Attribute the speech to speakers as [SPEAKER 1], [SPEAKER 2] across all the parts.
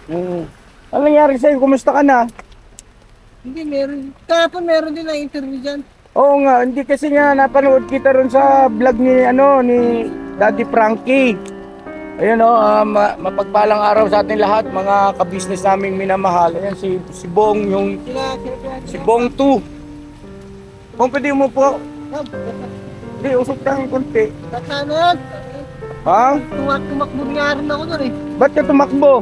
[SPEAKER 1] Ano nangyari sa'yo? Kumusta ka na?
[SPEAKER 2] Hindi, meron. Kahapon meron din na interview dyan.
[SPEAKER 1] Oo nga, hindi kasi nga napanood kita ron sa vlog ni Daddy Frankie. Ayun mapagpalang araw sa atin lahat, mga ka-business naming minamahal. Ayan si Bong, si Bong 2. Kung pwede mo po, hindi, usok tayong konti.
[SPEAKER 2] Tatanod!
[SPEAKER 1] Ha?
[SPEAKER 2] Tumakbo nga rin ako doon eh.
[SPEAKER 1] Ba't ka tumakbo?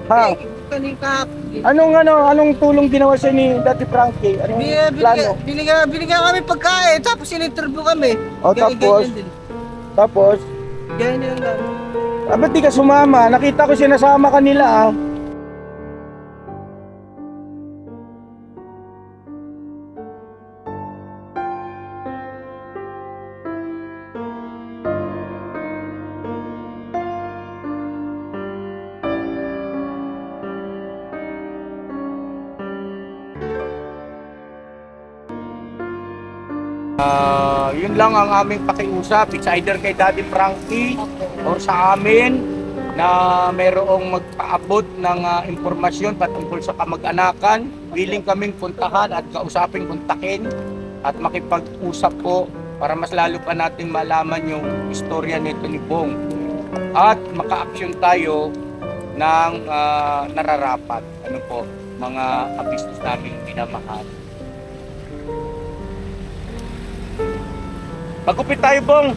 [SPEAKER 1] Ha?
[SPEAKER 2] Kaling kahapon.
[SPEAKER 1] Anong tulong ginawa siya ni Daddy Frankie? Anong plano?
[SPEAKER 2] Binigyan kami pagkain, tapos in-interview kami.
[SPEAKER 1] O tapos? Tapos?
[SPEAKER 2] Ganyan lang.
[SPEAKER 1] Ba't di ka sumama? Nakita ko sinasama ka nila ah. Yun lang ang aming pakiusap. It's either kay Daddy Frankie or sa amin na mayroong magpaabot ng impormasyon patungkol sa kamag-anakan. Willing kaming puntahan at kausapin, kontakin at makipag-usap po para mas lalo pa nating malaman yung istorya nito ni Bong at maka-action tayo ng nararapat. Ano po, mga ka-business naming minamahal. Magupit tayo, Bong!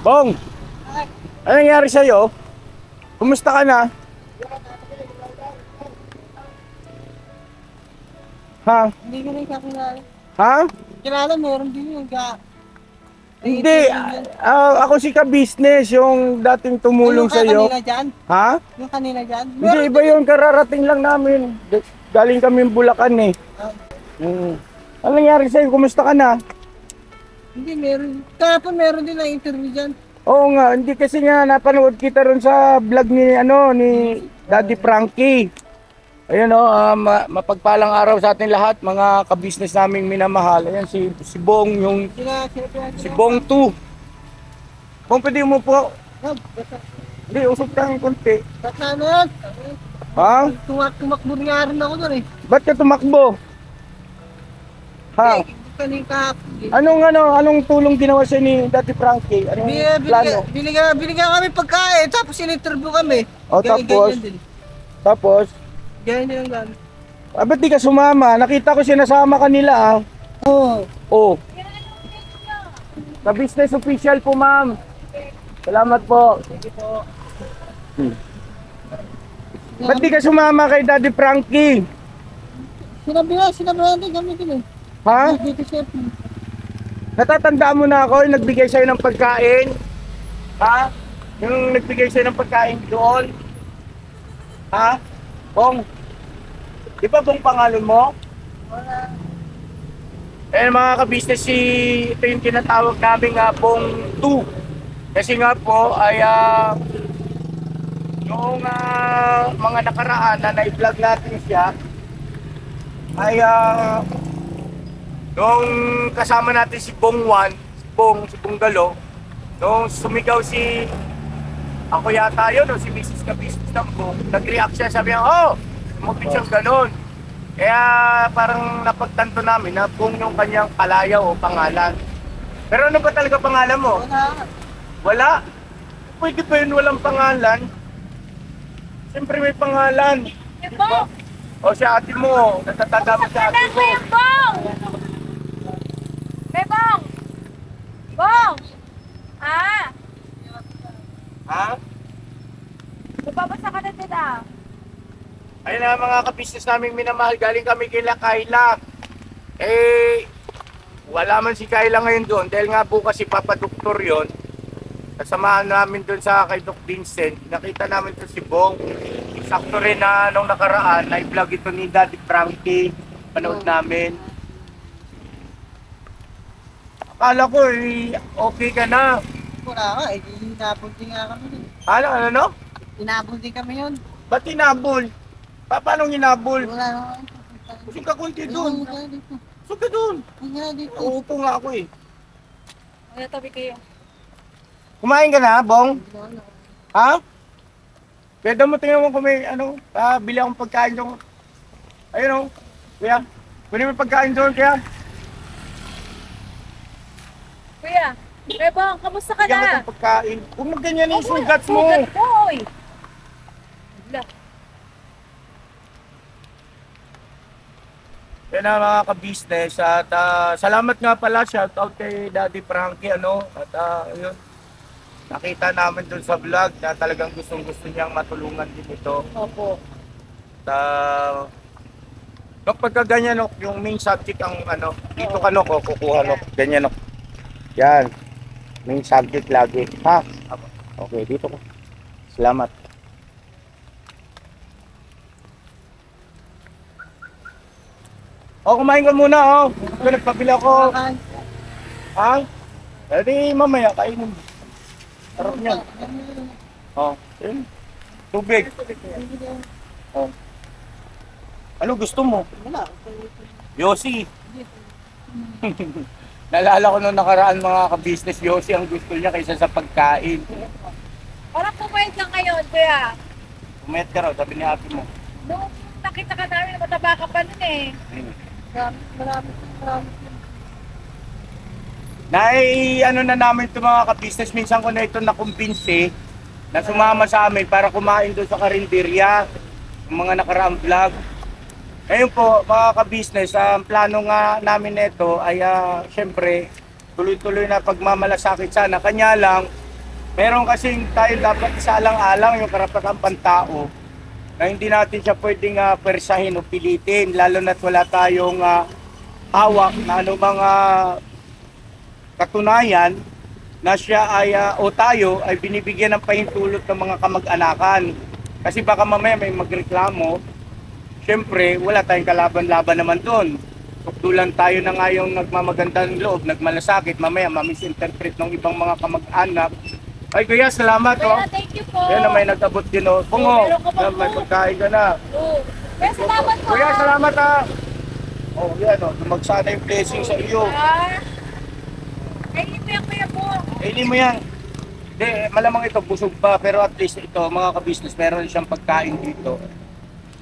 [SPEAKER 1] Bong! Ano nangyari sa'yo? Kumusta ka na? Ha?
[SPEAKER 2] Hindi ko rin kakilala.
[SPEAKER 1] Ha?
[SPEAKER 2] Kilala, meron din yung
[SPEAKER 1] Hindi, ako si ka-business, yung dating tumulong sa'yo.
[SPEAKER 2] Yung kanina dyan?
[SPEAKER 1] Ha?
[SPEAKER 2] Yung kanina dyan?
[SPEAKER 1] Hindi, iba yun, kararating lang namin. Galing kami Bulacan eh. Ano nangyari sa'yo? Kumusta ka na?
[SPEAKER 2] Hindi, meron. Kahapon meron din na interview dyan.
[SPEAKER 1] Oo nga, hindi kasi nga napanood kita ron sa vlog ni Daddy Frankie. Ayun mapagpalang araw sa atin lahat, mga ka-business naming minamahal. Ayan si Bong, si Bong 2. Kung pwede mo po, hindi, usok tayong konti.
[SPEAKER 2] Tatanod!
[SPEAKER 1] Ha?
[SPEAKER 2] Tumakbo nga rin ako doon eh.
[SPEAKER 1] Ba't ka tumakbo? Ha?
[SPEAKER 2] Kaling kahapon.
[SPEAKER 1] Anong tulong ginawa siya ni Daddy Frankie? Anong plano?
[SPEAKER 2] Binigyan kami pagkain, tapos in-interview kami.
[SPEAKER 1] O tapos? Tapos?
[SPEAKER 2] Ganyan lang.
[SPEAKER 1] Ba't di ka sumama? Nakita ko sinasama ka nila ah.
[SPEAKER 2] Oo.
[SPEAKER 1] Oh. Ka-business official po, ma'am. Salamat po.
[SPEAKER 2] Sige po.
[SPEAKER 1] Ba't di ka sumama kay Daddy Frankie?
[SPEAKER 2] Sinabi natin kami din eh.
[SPEAKER 1] Ha?
[SPEAKER 2] Dito chef.
[SPEAKER 1] Natatandaan mo na ako yung nagbigay sa'yo ng pagkain? Ha? Yung nagbigay sa'yo ng pagkain doon? Ha? Bong? Di ba Bong pangalan mo?
[SPEAKER 2] Wala.
[SPEAKER 1] Eh mga ka-business, ito yung tinatawag namin Bong 2. Kasi nga po ay noong mga nakaraan na na-vlog natin siya ay noong kasama natin si Bong 1, si Bong Galo, noong sumigaw ako yata yun, si Mrs. Ka-business ng Bong, nag-react siya, sabi niya, oh, sumapit siyang ganon. Kaya parang napagtanto namin na Bong yung kanyang palayaw o pangalan. Pero ano ba talaga pangalan mo?
[SPEAKER 2] Wala.
[SPEAKER 1] Wala? Pwede ba yun walang pangalan? Siyempre may pangalan. Diba? O si ate mo, natatanda mo si ate mo. na mga ka-business namin minamahal, galing kami kila Kayla. Eh, wala man si Kayla ngayon doon dahil nga bukas si Papa Doktor yon. Kasamahan namin doon sa kay Doc Vincent. Nakita namin to si Bong. Sakto rin na nung nakaraan, na-vlog ito ni Daddy Frankie. Panood namin. Akala ko okay ka na.
[SPEAKER 2] Wala nga, inabol din nga kami yun.
[SPEAKER 1] Ano?
[SPEAKER 2] Inabol din kami yun.
[SPEAKER 1] Ba't inabol? Paano inabol?
[SPEAKER 2] Wala nga.
[SPEAKER 1] Gusto ka kunti doon.
[SPEAKER 2] Wala dito.
[SPEAKER 1] Gusto ka doon.
[SPEAKER 2] Wala dito.
[SPEAKER 1] Uupo nga ako eh.
[SPEAKER 3] Wala, tabi kayo.
[SPEAKER 1] Kumain ka na, Bong?
[SPEAKER 2] Wala.
[SPEAKER 1] Ha? Pwede mo tingnan mo kung may bili akong pagkain doon. Ayun o. Kuya, kunin mo yung pagkain doon, kaya.
[SPEAKER 3] Kuya, Bebong, kamusta ka
[SPEAKER 1] Bigyan mo
[SPEAKER 3] na?
[SPEAKER 1] ng pagkain. Huwag mo ganyan yung sugat mo.
[SPEAKER 3] Sugat mo, oy. Wala.
[SPEAKER 1] Yan na mga ka-business at salamat nga pala, shout out kay Daddy Frankie at ayun, nakita namin dun sa vlog na talagang gustong-gusto niyang matulungan din ito.
[SPEAKER 3] Opo.
[SPEAKER 1] At pagka ganyan yung main subject ang dito ka kukuha ganyan yan, main subject lagi, ha? Okay, dito ko. Salamat. Kumain ka muna, Ito, nagpabili ako. Ha? Pwede mamaya, kainin mo. Sarap niyan. Yun. Tubig. Ano gusto mo?
[SPEAKER 2] Wala.
[SPEAKER 1] Yossi. Naalala ko nung nakaraan mga ka-business, Yossi ang gusto niya kaysa sa pagkain.
[SPEAKER 3] Parang pumayat lang ngayon, kuya.
[SPEAKER 1] Umayat ka raw, sabi ni ate mo.
[SPEAKER 3] Nung nakita ka namin, mataba ka pa nun eh.
[SPEAKER 2] Marami.
[SPEAKER 1] Na namin ito mga ka-business, minsan ko na ito nakumbinsi na sumama sa amin para kumain doon sa karinderya, yung mga nakaraang vlog. Ngayon po mga ka-business, ang plano nga namin nito ay syempre tuloy-tuloy na pagmamalasakit sana. Kanya lang, meron kasing tayo dapat isaalang-alang yung karapatang pantao na hindi natin siya pwedeng persahin o pilitin, lalo na't wala tayong hawak na mga katunayan na siya ay o tayo ay binibigyan ng pahintulot ng mga kamag-anakan. Kasi baka mamaya may magreklamo, syempre wala tayong kalaban-laban naman doon. Tukdulan tayo na nga yung nagmamagandang loob, nagmalasakit, mamaya ma-misinterpret ng ibang mga kamag-anak. Ay kuya, salamat
[SPEAKER 3] Kuya, thank you po.
[SPEAKER 1] Yan na may nag-abot din Bungo,
[SPEAKER 3] meron ka pa
[SPEAKER 1] may
[SPEAKER 3] po.
[SPEAKER 1] pagkain ka na.
[SPEAKER 3] Oo. Kuya, salamat po.
[SPEAKER 1] Kuya, salamat yan dumagsana yung blessing sa iyo.
[SPEAKER 3] Kainin mo yan, kuya po.
[SPEAKER 1] Kainin mo yan. Hindi, malamang ito, busog pa. Pero at least ito, mga ka-business, meron siyang pagkain dito.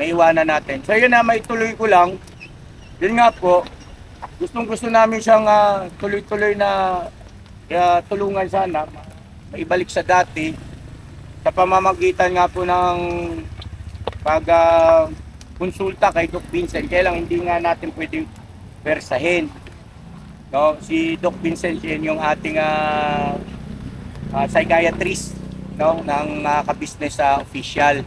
[SPEAKER 1] Naiwanan natin. So yun na, maituloy ko lang. Yun nga po, gustong-gusto namin siyang tuloy-tuloy na tulungan sana. Maibalik sa dati. Sa pamamagitan nga po ng konsulta kay Doc Vincent. Kaya lang hindi nga natin pwedeng persahin. No, si Doc Vincent yan yung ating psychiatrist ng ka-business official.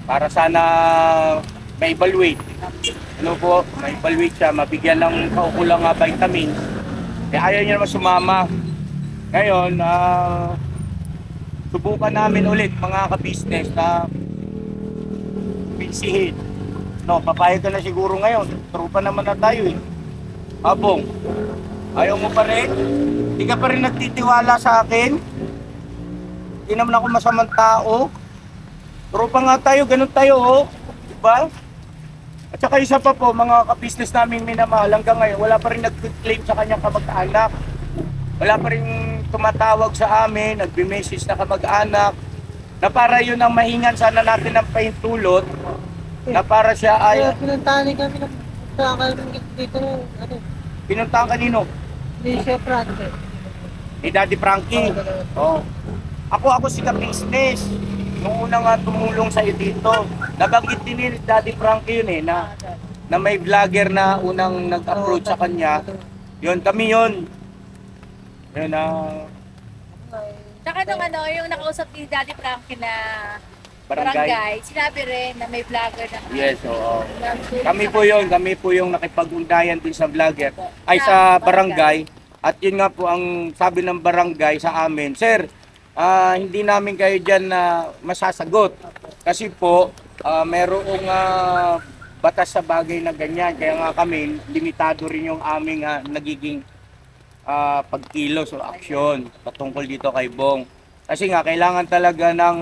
[SPEAKER 1] Para sana ma-evaluate. Ma-evaluate siya, mabigyan ng kaukulang vitamins. Ayaw niya naman sumama. Ngayon, subukan namin ulit mga ka-business na pinsihin. Papayag ka na siguro ngayon. Trupa naman na tayo eh. Abong, ayaw mo pa rin? Hindi ka pa rin nagtitiwala sa akin? Hindi naman ako masamang tao. Trupa nga tayo, ganun tayo Diba? At saka isa pa po, mga ka-business namin minamahal hanggang ngayon, wala pa rin nag-claim sa kanyang kamag-anak. Wala pa rin tumatawag sa amin, nagbe-message na kamag-anak na para yun ang mahingan sana natin ng pahintulot na para siya ay...
[SPEAKER 2] Pinuntahan kami ng dito
[SPEAKER 1] Pinuntahan kanino?
[SPEAKER 2] Hindi siya prante.
[SPEAKER 1] Ni Daddy Frankie. Ako si ka-business. Nung una nga tumulong sa'yo dito, nabanggit din ni Daddy Frankie yun na may vlogger na unang nag-approach sa kanya. Yun, kami yun. Yun
[SPEAKER 3] Tsaka nung yung nakausap ni Daddy Frankie na barangay. Sinabi rin na may vlogger na
[SPEAKER 1] Yes, oo.
[SPEAKER 3] nagtulong
[SPEAKER 1] Kami
[SPEAKER 3] sa
[SPEAKER 1] po
[SPEAKER 3] kanila.
[SPEAKER 1] kami po yung nakipag-ugnayan din sa vlogger, ay sa barangay. At yun nga po ang sabi ng barangay sa amin, Sir, hindi namin kayo dyan na masasagot. Kasi po, merong batas sa bagay na ganyan. Kaya nga kami, limitado rin yung aming nagiging pagkilos o aksyon patungkol dito kay Bong. Kasi nga, kailangan talaga ng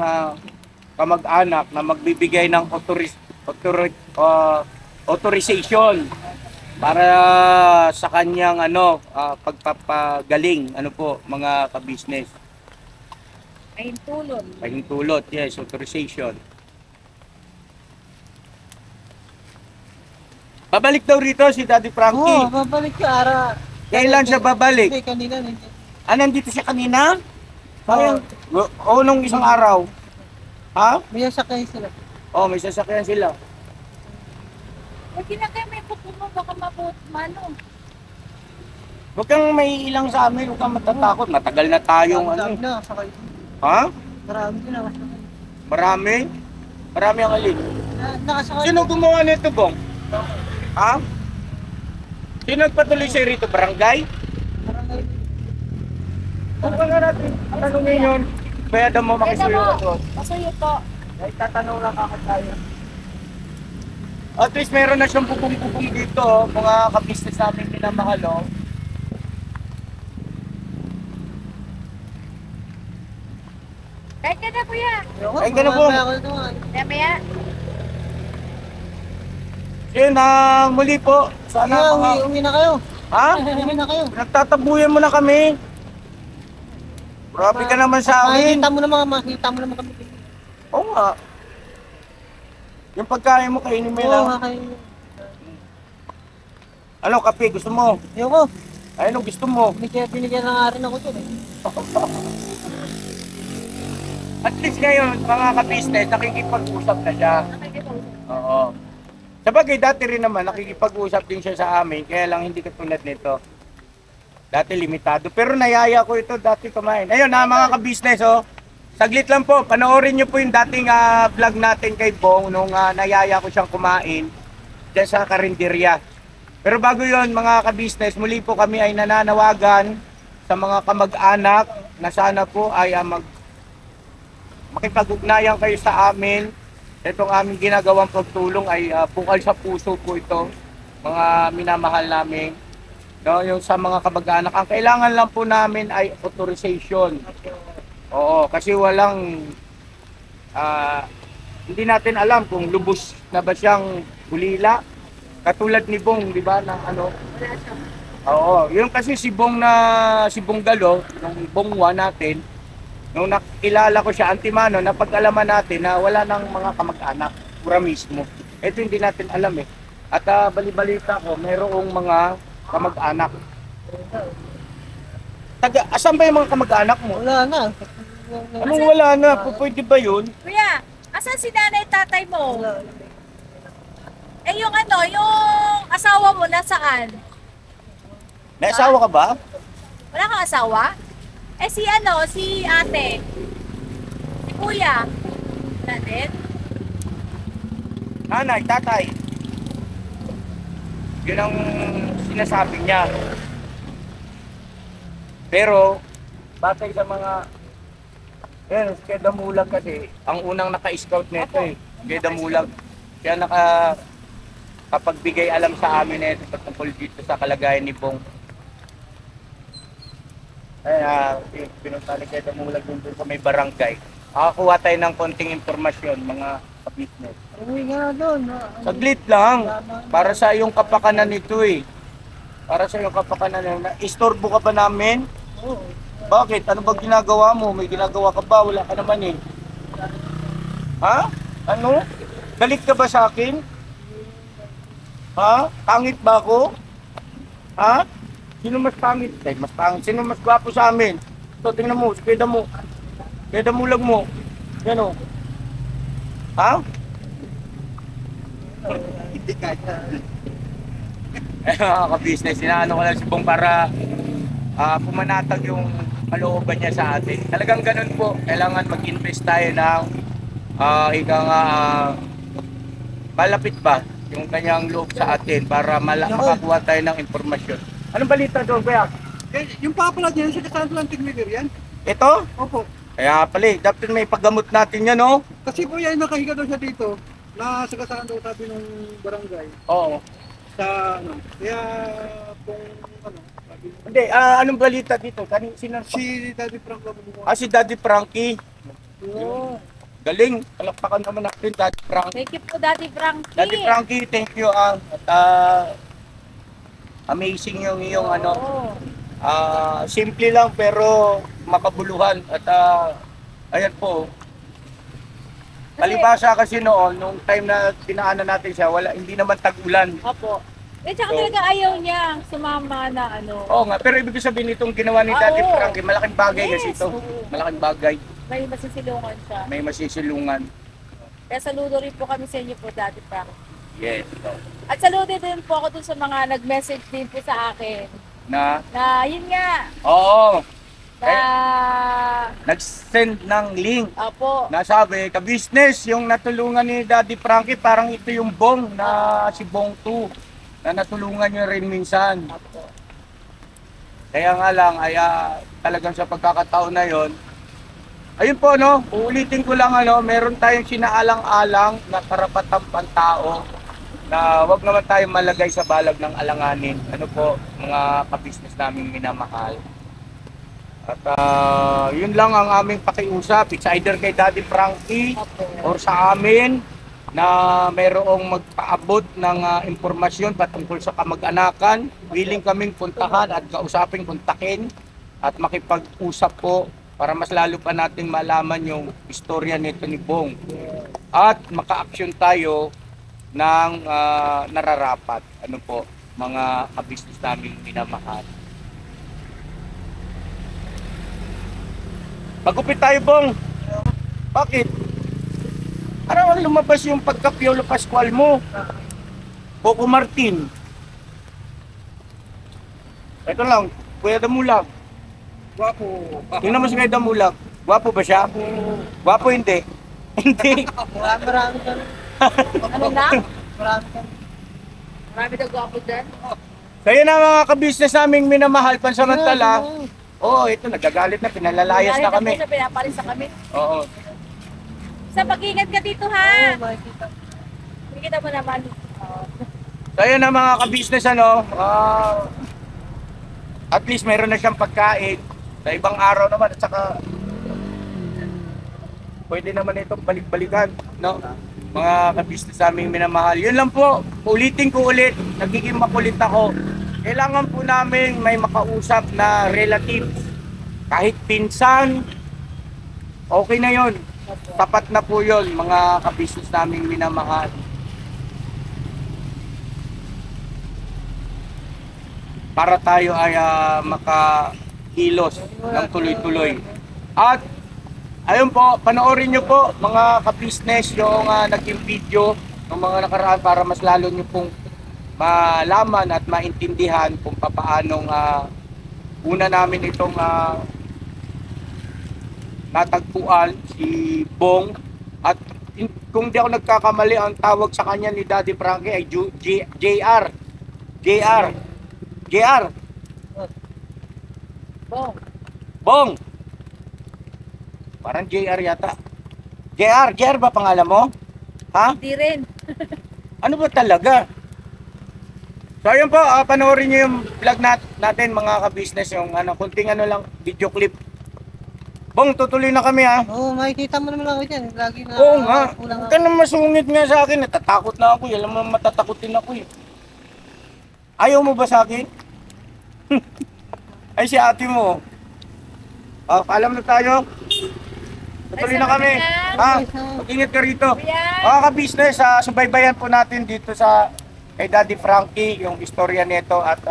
[SPEAKER 1] kamag-anak na magbibigay ng authorization para sa kanyang pagpapagaling mga ka-business.
[SPEAKER 3] Pahintulot.
[SPEAKER 1] Pahintulot, yes, authorization. Babalik daw rito si Daddy Frankie.
[SPEAKER 2] Oo, babalik ka, Ara.
[SPEAKER 1] Kailan siya babalik?
[SPEAKER 2] Hindi, kanina. Hindi.
[SPEAKER 1] Nandito siya kanina? Parang, nung isang araw. Ha?
[SPEAKER 2] May sakay sila.
[SPEAKER 1] May sasakyan sila.
[SPEAKER 3] Huwag ginagay may puto mo, baka mano.
[SPEAKER 1] Huwag kang may ilang sa amin, huwag kang matatakot. Matagal na tayong
[SPEAKER 2] Dami na, sakay.
[SPEAKER 1] Ha?
[SPEAKER 2] Marami din ako.
[SPEAKER 1] Marami? Marami ang alin.
[SPEAKER 2] Nakasakay.
[SPEAKER 1] Sino gumawa nito, Bong? Ha? Sino nagpatuloy sa'yo rito? Barangay?
[SPEAKER 2] Barangay.
[SPEAKER 1] Kung nga natin, tanongin yun. Pwede mo makisuyo ka doon.
[SPEAKER 3] Masuyo po.
[SPEAKER 1] Ay, tatanong lang ako tayo. At least meron na siyang bubong-bubong dito, mga ka-business namin minamahal, oh.
[SPEAKER 3] Kahit ka na kuya.
[SPEAKER 1] Ay, ganun po.
[SPEAKER 3] Maya.
[SPEAKER 1] Yun, muli po. Sana
[SPEAKER 2] Uwi na kayo.
[SPEAKER 1] Ha?
[SPEAKER 2] Uwi na kayo.
[SPEAKER 1] Nagtatabuyan mo na kami. Grabe ka naman sa akin.
[SPEAKER 2] Makikita mo naman kami.
[SPEAKER 1] Oo nga. Yung pagkain mo, kainin mo
[SPEAKER 2] Oo,
[SPEAKER 1] lang.
[SPEAKER 2] nga kayo.
[SPEAKER 1] Ano, kape? Gusto mo?
[SPEAKER 2] Ayoko.
[SPEAKER 1] Ay, ano gusto mo?
[SPEAKER 2] Binigyan na nga rin ako dyan eh.
[SPEAKER 1] At least ngayon, mga ka-business, nakikipag-usap na siya. Oo. Sabagay, dati rin naman, nakikipag-usap din siya sa amin, kaya lang hindi katulad nito. Dati limitado. Pero nayaya ko ito dati kumain. Ayun mga ka-business, oh. Saglit lang po, panoorin niyo po yung dating vlog natin kay Bong nung nayaya ko siyang kumain dyan sa karinderya. Pero bago yon mga ka-business, muli po kami ay nananawagan sa mga kamag-anak na sana po ay makipag-ugnayan kayo sa amin. Itong aming ginagawang pagtulong ay bukal sa puso po ito, mga minamahal namin. No, yung sa mga kamag-anak, ang kailangan lang po namin ay authorization. Oo, kasi hindi natin alam kung lubos na ba siyang bulila. Katulad ni Bong, di ba, na ano? Oo, yung kasi si Bong Galo, yung Bongwa natin, nung nakilala ko siya antimano, napag-alaman natin na wala nang mga kamag-anak, pura mismo. Ito hindi natin alam eh. At bali-balita ko, mayroong mga kamag-anak. Asan ba yung mga kamag-anak mo?
[SPEAKER 2] Wala na.
[SPEAKER 1] Anong wala na? Pwede ba yun?
[SPEAKER 3] Kuya, asan si nanay tatay mo?
[SPEAKER 2] Wala.
[SPEAKER 3] Yung asawa mo nasaan?
[SPEAKER 1] May asawa ka ba?
[SPEAKER 3] Wala kang asawa? Si ate. Si kuya. Wala din?
[SPEAKER 1] Nanay, tatay. Yun ang sinasabi niya. Pero, batay sa mga... Yan, si Keda Mulag kasi, ang unang naka-scout nito eh. Keda Mulag. Kaya nakapagbigay alam sa amin na ito patungkol dito sa kalagayan ni Bong. Ay, pinunta ni Keda Mulag doon sa may barangay. Nakakuha tayo ng konting impormasyon, mga business.
[SPEAKER 2] Uwi ka na doon.
[SPEAKER 1] Saglit lang. Para sa iyong kapakanan nito eh. Para sa iyong kapakanan. Istorbo ka ba namin?
[SPEAKER 2] Oo.
[SPEAKER 1] Bakit? Ano ba ginagawa mo? May ginagawa ka ba? Wala ka naman eh. Ha? Ano? Galit ka ba sa akin? Ha? Pangit ba ako? Ha? Sino mas pangit? Ay, mas pangit. Sino mas gwapo sa amin? Ito, tingnan mo. Keda mo. Keda mulag mo. Yan o. Ha? Hindi kaya. Mga ka-business, sinaano ko lang si Bong para pumanatag yung kalooban niya sa atin. Talagang ganun po. Kailangan mag-invest tayo ng ika nga, malapit ba yung kanyang loob sa atin para makakuha tayo ng impormasyon. Anong balita doon, kuya?
[SPEAKER 2] Yung papa niya, sa kasama lang tigmigir yan.
[SPEAKER 1] Ito?
[SPEAKER 2] Opo.
[SPEAKER 1] Kaya pala, dapat may paggamot natin yan, no?
[SPEAKER 2] Kasi po yan, nakahiga daw siya dito. Nasagasaan daw sabi ng barangay.
[SPEAKER 1] Oo.
[SPEAKER 2] Sa ano. Kaya kung ano. Sabi,
[SPEAKER 1] Hindi, anong balita dito? Sino?
[SPEAKER 2] si Daddy Frank lang bumuha.
[SPEAKER 1] Si Daddy Frankie.
[SPEAKER 3] Oo.
[SPEAKER 1] Galing. Palakpakan naman natin, Daddy Frankie.
[SPEAKER 3] Thank you po, Daddy Frankie.
[SPEAKER 1] Daddy Frankie, thank you. At amazing yung iyong ano.
[SPEAKER 3] Oo.
[SPEAKER 1] Simple lang pero makabuluhan. At ayan po. Palibasa kasi noon, nung time na tinaanan natin siya, hindi naman tag-ulan.
[SPEAKER 3] Opo. Eh, tsaka
[SPEAKER 1] So,
[SPEAKER 3] talaga ayaw niya sumama na ano.
[SPEAKER 1] Oo nga, pero ibig sabihin itong ginawa ni Daddy
[SPEAKER 3] Oo.
[SPEAKER 1] Frankie, malaking bagay
[SPEAKER 3] Yes,
[SPEAKER 1] kasi ito.
[SPEAKER 3] oo.
[SPEAKER 1] Malaking bagay.
[SPEAKER 3] May masisilungan siya.
[SPEAKER 1] May masisilungan.
[SPEAKER 3] Kaya saludo rin po kami sa inyo po, Daddy Frank.
[SPEAKER 1] Yes.
[SPEAKER 3] At saludo din po ako dun sa mga nag-message din po sa akin.
[SPEAKER 1] Na,
[SPEAKER 3] Yun nga,
[SPEAKER 1] oo,
[SPEAKER 3] na,
[SPEAKER 1] nag-send ng link.
[SPEAKER 3] opo,
[SPEAKER 1] Nasabi, ka-business, yung natulungan ni Daddy Frankie, parang ito yung Bong na si Bong 2 na natulungan niyo rin minsan.
[SPEAKER 3] opo.
[SPEAKER 1] Kaya nga lang, talagang sa pagkakataon na yon. Ayun po, no, uulitin ko lang, meron tayong sinaalang-alang na karapatang pantao na wag naman tayong malagay sa balag ng alanganin. Ano po, mga ka-business naming minamahal. At yun lang ang aming pakiusap. It's either kay Daddy Frankie
[SPEAKER 3] Opo.
[SPEAKER 1] or sa amin na mayroong magpaabot ng impormasyon patungkol sa kamag-anakan. Willing kaming puntahan at kausapin, kontakin at makipag-usap po para mas lalo pa nating malaman yung istorya nito ni Bong. At maka-action tayo ng nararapat. Ano po, mga ka-business naming minamahal. Magupit tayo, Bong. Bakit? Parang lumabas yung pagka-Piolo Pascual mo. Coco Martin. Ito lang, Kuya Damulag.
[SPEAKER 2] Wapo.
[SPEAKER 1] Tingnan mo si Kuya Damulag. Gwapo ba siya? Gwapo hindi. Hindi.
[SPEAKER 2] Marami ka.
[SPEAKER 3] Ano na?
[SPEAKER 2] Marami ka.
[SPEAKER 3] Marami daw gwapo dyan.
[SPEAKER 1] Kaya na mga ka-business naming minamahal pansamantala. Oo, ito nagagalit na, pinalalayas na kami.
[SPEAKER 3] Dahil na po siya, pinapalis na kami.
[SPEAKER 1] Oo.
[SPEAKER 3] Sa mag-ingat ka dito ha.
[SPEAKER 2] Oo, makikita.
[SPEAKER 3] Makikita mo naman.
[SPEAKER 1] Kaya na mga ka-business at least mayroon na siyang pagkain sa ibang araw naman at saka pwede naman itong balik-balikan, no? Mga ka-business naming minamahal. Yun lang po, ulitin ko ulit, nagiging makulit ako. Kailangan po namin may makausap na relative. Kahit pinsan, okay na yun. Tapat na po yun, mga ka-business naming minamahal. Para tayo ay makakilos ng tuloy-tuloy. At ayun po, panoorin nyo po mga ka-business yung naging video ng mga nakaraan para mas lalo nyo pong malaman at maintindihan kung paanong una namin itong natagpuan si Bong. At kung di ako nagkakamali, ang tawag sa kanya ni Daddy Frankie ay JR.
[SPEAKER 3] Bong.
[SPEAKER 1] Bong! Parang JR yata. JR ba pangalan mo? Ha?
[SPEAKER 3] Hindi rin.
[SPEAKER 1] Ano ba talaga? So ayun po, panoorin nyo yung vlog natin mga ka-business, yung kunting lang, video clip. Bong, tutuloy na kami ha.
[SPEAKER 2] Oo, makikita mo naman ako dyan. Lagi na.
[SPEAKER 1] Oo nga,
[SPEAKER 2] kulang
[SPEAKER 1] huwag ka na masungit nga sa akin, natatakot na ako, alam mo matatakotin ako eh. Ayaw mo ba sa akin? Ay si ate mo. Paalam na tayo. Tutuloy na kami. Ha? Mag-ingat ka rito.
[SPEAKER 3] Kuya.
[SPEAKER 1] Mga ka-business, subaybayan po natin dito sa kay Daddy Frankie yung istorya nito at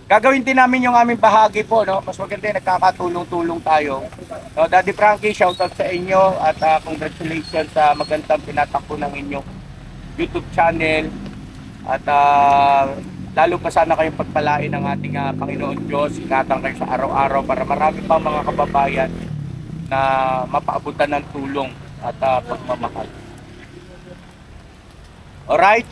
[SPEAKER 1] gagawin din namin yung aming bahagi po, no? Mas maganda yung nagkakatulong-tulong tayo. So, Daddy Frankie, shoutout sa inyo at congratulations sa magandang tinatakbo ng inyong YouTube channel at lalo pa sana kayong pagpalain ng ating Panginoon Diyos. Ingatan kayo sa araw-araw para marami pa mga kababayan na mapaabutan ng tulong at pagmamahal. Alright?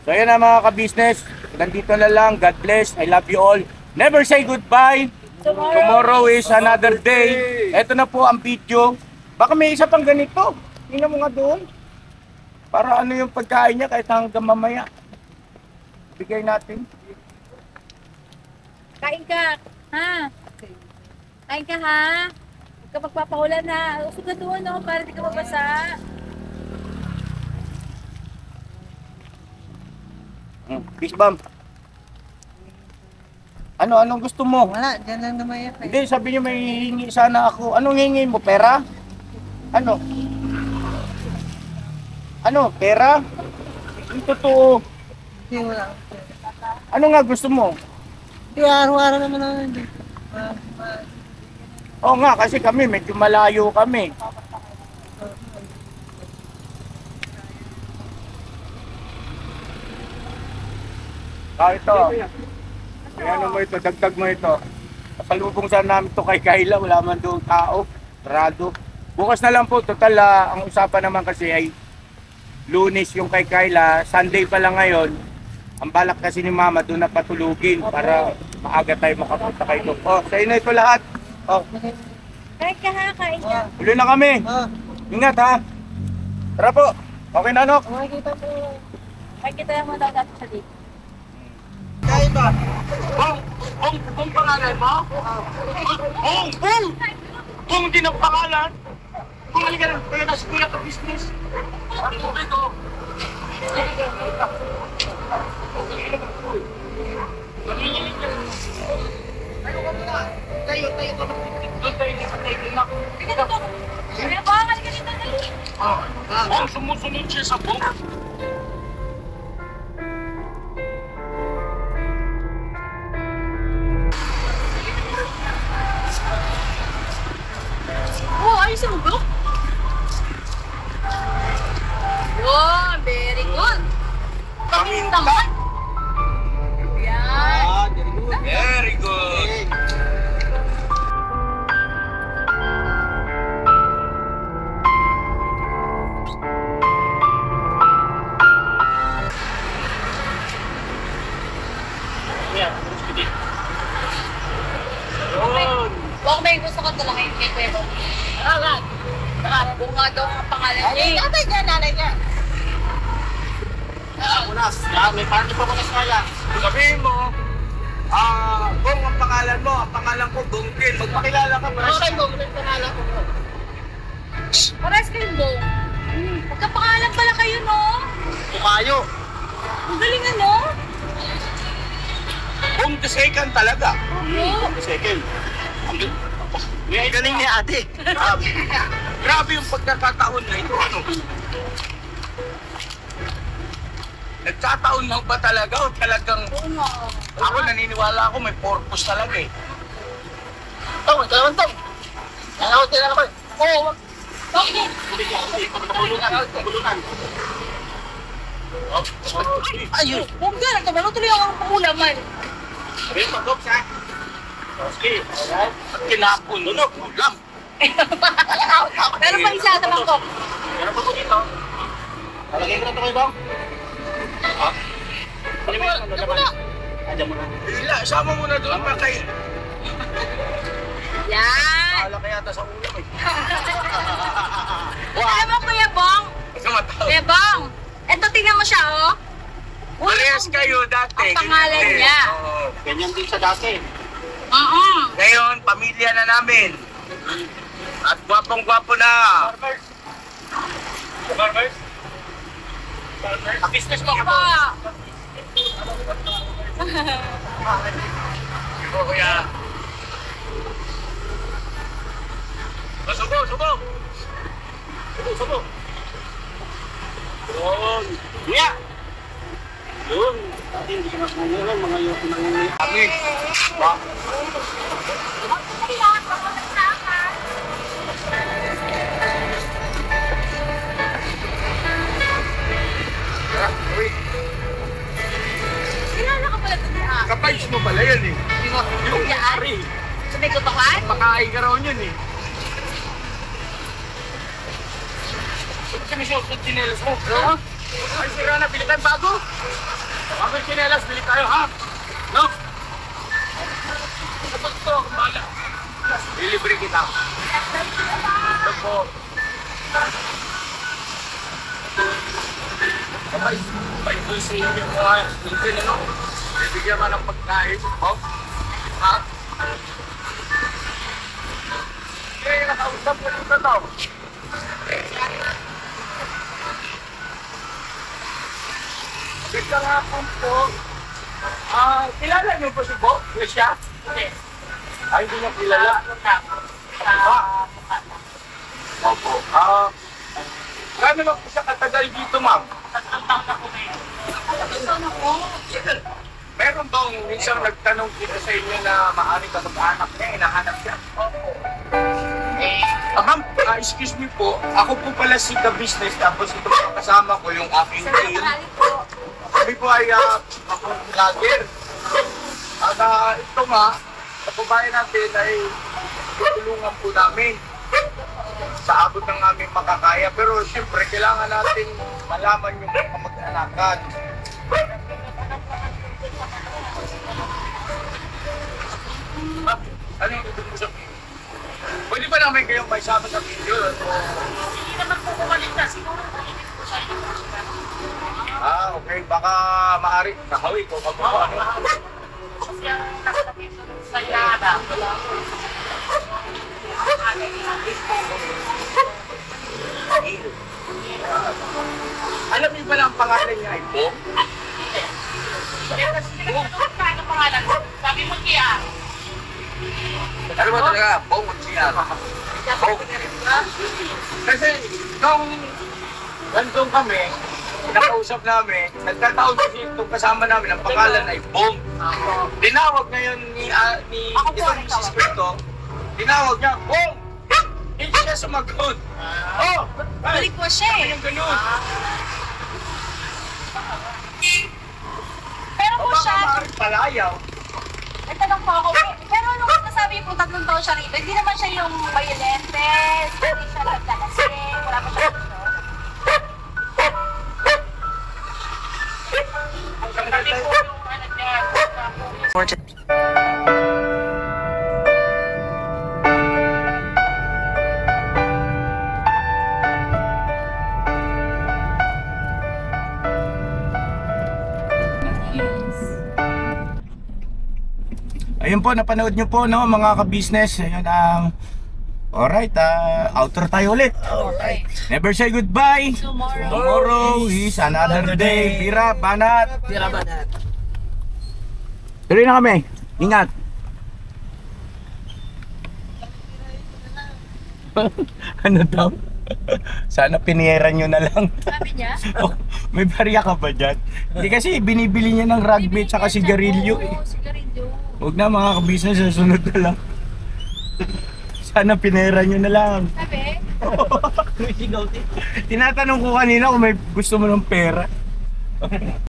[SPEAKER 1] So yan na mga ka-business. Nandito na lang. God bless. I love you all. Never say goodbye. Tomorrow is another day. Ito na po ang video. Baka may isa pang ganito. Tingnan mo nga doon. Para ano yung pagkain niya kahit hanggang mamaya. Bigay natin.
[SPEAKER 3] Kain ka, ha? Kain ka, ha? Huwag ka magpapahulan, ha? Usog ka doon, no? Para di ka mabasa.
[SPEAKER 1] Peace bomb. Anong gusto mo?
[SPEAKER 4] Wala, dyan lang naman yan.
[SPEAKER 1] Hindi, sabi niyo may hihingi sana ako. Anong hihingi mo? Pera? Ano? Ano? Pera? Yung totoo.
[SPEAKER 4] Hindi, wala.
[SPEAKER 1] Ano nga gusto mo?
[SPEAKER 4] Hindi, araw-araw naman naman.
[SPEAKER 1] Oo nga, kasi kami medyo malayo kami. Ito. Ano mo ito, dagdag mo ito. Pasalubong sana namin ito kay Kayla, wala man doon tao. Rado. Bukas na lang po, total ang usapan naman kasi ay Lunes yung kay Kayla, Sunday pa lang ngayon. Ang balak kasi ni Mama doon na patulugin para maaga tayo makapunta kay Doc. Oh, sa'yo na ito lahat. Oh,
[SPEAKER 3] Kain ka, ha? Kain ka.
[SPEAKER 1] uli na kami.
[SPEAKER 4] Ah,
[SPEAKER 1] Ingat ha. Tara po. Okay na, Nok?
[SPEAKER 4] makikita mo.
[SPEAKER 3] Makikita mo daw dati sa dito.
[SPEAKER 1] Kaya ba? Bong pangalan mo? Bong! Bong din ang pangalan? Bong, halika na. Kaya nasa kuya ka business. Ang tubig ko. Tayo ka magtitig doon. Tayo hindi ka tayo na.
[SPEAKER 3] Kaya ba? Halika dito, dali.
[SPEAKER 1] Bong, sumusunod siya sa bong.
[SPEAKER 3] Oh, ayusin mo, bro. Oh, very good. Paminta mo. Yan.
[SPEAKER 1] Very good.
[SPEAKER 3] Baka may gusto ko talangin kay Kuya Bong. Agad. Bunga daw ang pangalan niya. Tatay niya, nanay niya.
[SPEAKER 1] May party pa muna kaya. Sabihin mo, Bong ang pangalan mo, ang pangalan ko Bongkin. Magpakilala ka ba?
[SPEAKER 4] Okay, Bong, may pangalan ko.
[SPEAKER 3] Pares kayong Bong. Magkapangalan pala kayo, no?
[SPEAKER 1] Tumayo.
[SPEAKER 3] Ang galing, ano?
[SPEAKER 1] Bong the second talaga.
[SPEAKER 3] Oo.
[SPEAKER 1] The second. Ang galing ni ate. Grabe yung pagkakataon na ito. Ano? Nagkataon lang ba talaga o talagang
[SPEAKER 3] Oo nga.
[SPEAKER 1] ako naniniwala ako may purpose talaga eh.
[SPEAKER 4] Tong, ikaw Tong. Ano, tira naman.
[SPEAKER 3] Oo, wag. Bakit?
[SPEAKER 4] Ayun.
[SPEAKER 3] Huwag ka, nagkabalo tuloy ako ang pangulaman.
[SPEAKER 1] Sabi mo, Dok, sa? Okay, alright. At kinapon, Dok, ulam.
[SPEAKER 3] Meron pa isa sa bangkok.
[SPEAKER 1] Meron pa po dito. Talagay ko na ito kayo, Bang. Ha?
[SPEAKER 4] Ano na?
[SPEAKER 1] Ayan mo na. Hila, sama mo na doon pa kay...
[SPEAKER 3] Yan.
[SPEAKER 1] Bahala ka yata sa ulam eh.
[SPEAKER 3] Alam mo, Kuya Bong?
[SPEAKER 1] Sumatawag.
[SPEAKER 3] Kuya Bong, eto tingnan mo siya, oh.
[SPEAKER 1] Parehas kayo dati.
[SPEAKER 3] Ang pangalan
[SPEAKER 1] ganyan din.
[SPEAKER 3] niya.
[SPEAKER 1] Oo, ganyan din sa dati.
[SPEAKER 3] Oo.
[SPEAKER 1] Ngayon, pamilya na namin. At gwapong-gwapo na. Barbers? Business mo
[SPEAKER 3] Iba.
[SPEAKER 1] Ibo, kuya. Subo, subo. Subo. Yun. Kuya. Yun. Dati hindi ka nakungulan, mga yung nangungulan. Amin. Ba? Uy,
[SPEAKER 3] Kilala ka pala doon ah.
[SPEAKER 1] kapayos mo pala yan eh. Yung
[SPEAKER 3] Yan?
[SPEAKER 1] pari.
[SPEAKER 3] Sa may kutukan?
[SPEAKER 1] Pakain ka raw yun eh. Ba't kami suot ng chinelas mo? Ha? Ay, sira na, bili tayong bago. Bago yung chinelas, bili tayo, ha? No? Kapag ito, kumala. Lilibre kita. Ito po. Kapag ito sa inyo mga minsan, ano? Bibigyan ka ng pagkain. Oh? Ha? Eh, nakausap ko dito to. Bigla nga po. Kilala niyo po si Bo? Siya? Hindi. Ay, hindi niya kilala. Opo. Gano'n lang po siya katagal dito, ma'am? Meron bang minsan nagtanong dito sa inyo na maaari ka mag-anak niya, hinahanap siya? Opo. Ma'am, excuse me po, ako po pala si The Business, tapos ito po kasama ko yung aking team. Kami po ay vlogger. At ito nga, kababayan natin ay tutulungan po namin sa abot ng aming makakaya. Pero siyempre, kailangan natin malaman yung mga mag-anakan. Ano yung tutulong mo sa video? Pwede ba namin kayong may sama sa video?
[SPEAKER 4] Hindi naman po kumalik na. Siguro kulitin po siya.
[SPEAKER 1] Okay. Baka maaari. Kahawi ko. Ano?
[SPEAKER 4] Kasi ang nakatapit sa ilada.
[SPEAKER 1] Alam niyo ba na ang pangalan niya ay Bong?
[SPEAKER 4] Kaya kasi tinanong ka ng pangalan. Sabi mo kaya.
[SPEAKER 1] Ano ba talaga? Bong at siya. Bong. Kasi nung nandun kami, nakausap namin, nagkataon kasi itong kasama namin, ang pangalan ay Bong. Tinawag ngayon ni itong Mrs. Quito, tinawag niya, Bong! Hindi siya sumagot. Oh!
[SPEAKER 3] Balik po siya eh.
[SPEAKER 1] Yung ganun.
[SPEAKER 3] Pero
[SPEAKER 1] O
[SPEAKER 3] po
[SPEAKER 1] baka
[SPEAKER 3] siya,
[SPEAKER 1] maaaring palayaw.
[SPEAKER 3] nagtanong po ako, pero nung nasabi po 3 taon siya rito, hindi naman siya yung violente, hindi siya nagtalasing, wala pa siya dito.
[SPEAKER 4] Sabi po yung anak niya.
[SPEAKER 1] Ayun po, napanood nyo po, no, mga ka-business. Ayun ang... Alright, outro tayo ulit.
[SPEAKER 3] Alright.
[SPEAKER 1] Never say goodbye.
[SPEAKER 3] Tomorrow.
[SPEAKER 1] Tomorrow is another day. Pira, banat.
[SPEAKER 2] Tira banat.
[SPEAKER 1] Tuloy na kami. Ingat. Ano daw? Sana piniyeran nyo na lang.
[SPEAKER 3] Sabi niya,
[SPEAKER 1] Oh, may barya ka ba dyan? Hindi kasi binibili niya ng rugby at saka sigarilyo eh.
[SPEAKER 3] Oo, sigarilyo.
[SPEAKER 1] Huwag na mga ka-business, susunod na lang. Sana piniyeran nyo na lang.
[SPEAKER 3] Sabi,
[SPEAKER 1] Tinatanong ko kanina kung may gusto mo ng pera.